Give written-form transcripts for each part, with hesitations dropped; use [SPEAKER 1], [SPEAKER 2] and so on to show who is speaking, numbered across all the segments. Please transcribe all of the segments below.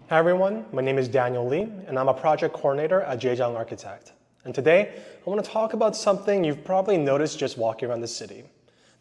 [SPEAKER 1] Hi everyone, my name is Daniel Lee and I'm a project coordinator at Jay Jung Architect. And today I want to talk about something you've probably noticed just walking around the city.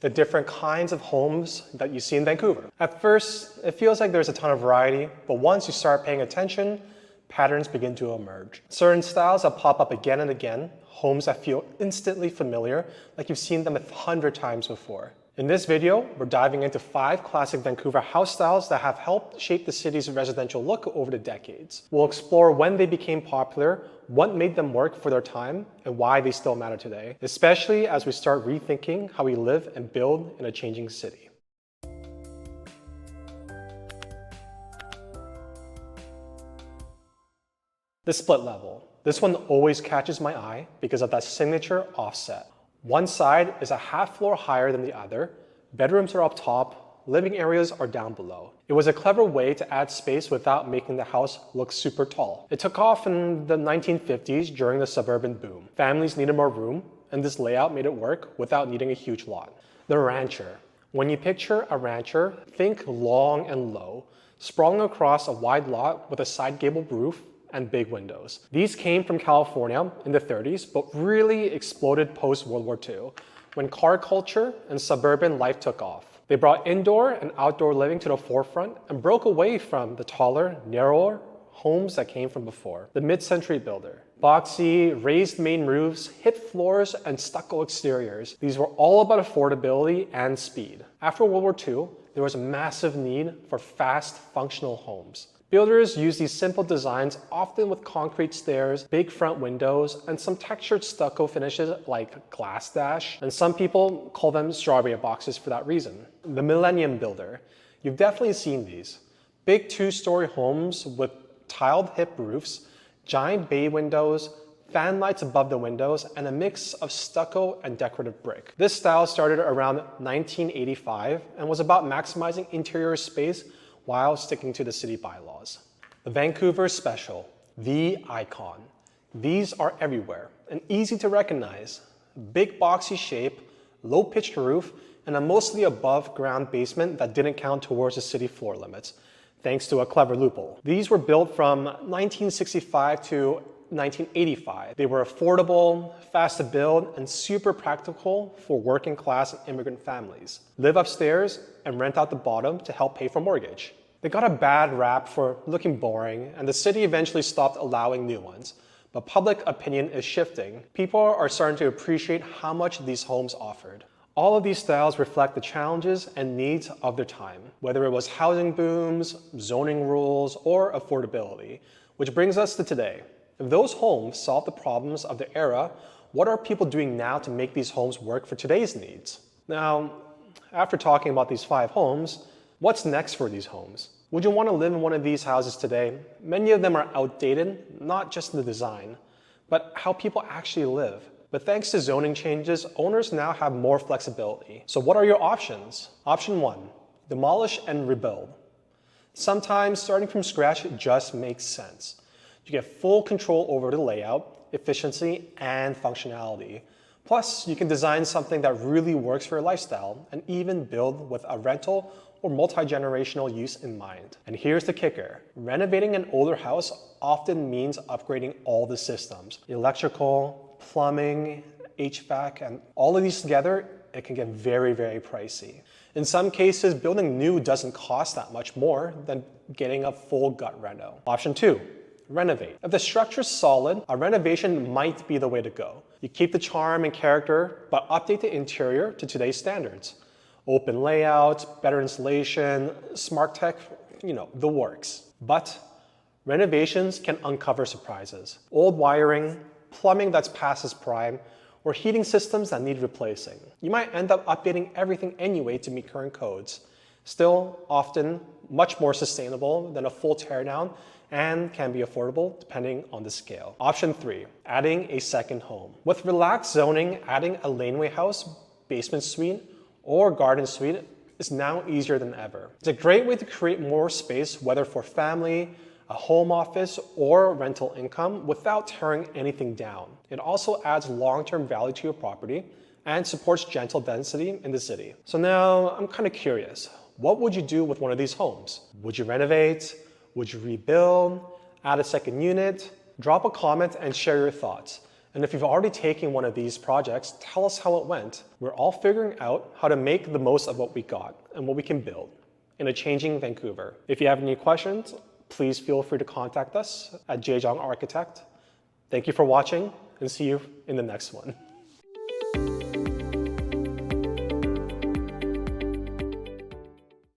[SPEAKER 1] The different kinds of homes that you see in Vancouver. At first, it feels like there's a ton of variety, but once you start paying attention, patterns begin to emerge. Certain styles that pop up again and again, homes that feel instantly familiar, like you've seen them 100 times before. In this video, we're diving into 5 classic Vancouver house styles that have helped shape the city's residential look over the decades. We'll explore when they became popular, what made them work for their time, and why they still matter today, especially as we start rethinking how we live and build in a changing city. The split level. This one always catches my eye because of that signature offset. One side is a half floor higher than the other, bedrooms are up top, living areas are down below. It was a clever way to add space without making the house look super tall. It took off in the 1950s during the suburban boom. Families needed more room, and this layout made it work without needing a huge lot. The rancher. When you picture a rancher, think long and low, sprawling across a wide lot with a side gable roof and big windows. These came from California in the 30s, but really exploded post-World War II, when car culture and suburban life took off. They brought indoor and outdoor living to the forefront and broke away from the taller, narrower homes that came from before. The mid-century builder. Boxy, raised main roofs, hip floors, and stucco exteriors. These were all about affordability and speed. After World War II, there was a massive need for fast, functional homes. Builders use these simple designs, often with concrete stairs, big front windows, and some textured stucco finishes like glass dash. And some people call them strawberry boxes for that reason. The Millennium Builder. You've definitely seen these. Big 2-story homes with tiled hip roofs, giant bay windows, fan lights above the windows, and a mix of stucco and decorative brick. This style started around 1985 and was about maximizing interior space while sticking to the city bylaws. The Vancouver Special, the icon. These are everywhere and easy to recognize. Big boxy shape, low pitched roof, and a mostly above ground basement that didn't count towards the city floor limits, thanks to a clever loophole. These were built from 1965 to 1985. They were affordable, fast to build, and super practical for working class and immigrant families. Live upstairs and rent out the bottom to help pay for mortgage. They got a bad rap for looking boring, and the city eventually stopped allowing new ones. But public opinion is shifting. People are starting to appreciate how much these homes offered. All of these styles reflect the challenges and needs of their time, whether it was housing booms, zoning rules, or affordability, which brings us to today. If those homes solve the problems of the era, what are people doing now to make these homes work for today's needs? Now, after talking about these 5 homes, what's next for these homes? Would you want to live in one of these houses today? Many of them are outdated, not just in the design, but how people actually live. But thanks to zoning changes, owners now have more flexibility. So what are your options? Option 1, demolish and rebuild. Sometimes starting from scratch just makes sense. You get full control over the layout, efficiency, and functionality. Plus, you can design something that really works for your lifestyle and even build with a rental or multi-generational use in mind. And here's the kicker. Renovating an older house often means upgrading all the systems. Electrical, plumbing, HVAC, and all of these together, it can get very, very pricey. In some cases, building new doesn't cost that much more than getting a full gut reno. Option 2. Renovate. If the structure's solid, a renovation might be the way to go. You keep the charm and character, but update the interior to today's standards. Open layout, better insulation, smart tech, the works. But renovations can uncover surprises. Old wiring, plumbing that's past its prime, or heating systems that need replacing. You might end up updating everything anyway to meet current codes. Still, often much more sustainable than a full teardown and can be affordable depending on the scale. Option 3, adding a second home. With relaxed zoning, adding a laneway house, basement suite, or garden suite is now easier than ever. It's a great way to create more space, whether for family, a home office, or rental income without tearing anything down. It also adds long-term value to your property and supports gentle density in the city. So now I'm kind of curious, what would you do with one of these homes? Would you renovate? Would you rebuild? Add a second unit? Drop a comment and share your thoughts. And if you've already taken one of these projects, tell us how it went. We're all figuring out how to make the most of what we got and what we can build in a changing Vancouver. If you have any questions, please feel free to contact us at Jay Jung Architect. Thank you for watching and see you in the next one.